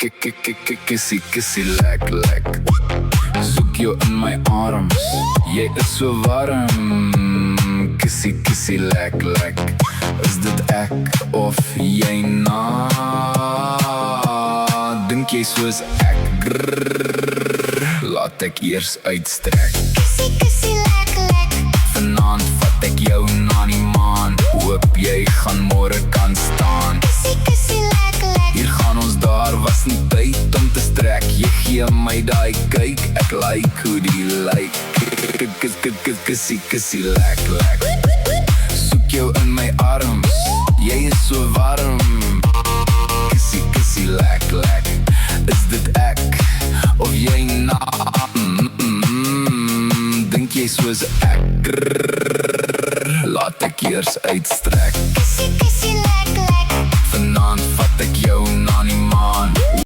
Kissie, kissie, lek, lek. Soek jou in my arms, jy is so warm. Kissie, kissie, lek, lek. Is dit ek of jy na? Dink jy soos ek? Grrr, laat ek eers uitstrek. Kissie, kissie, lek, lek. Vanaand vat ek jou na die maan. Hoop jy gaan môre kan staan. Kissie, kissie, lek, lek. Hier gaan ons, daar was nie tyd om te strek. Jy gee my daai kyk, ek like hoe die lyk. Kissie, kissie, lek, lek. Soek jou in my arms, jy is so warm. Kissie, kissie, lek, lek. Is dit ek of jy na? Dink jy soos ek? Grrr, laat ek eers uitstrek.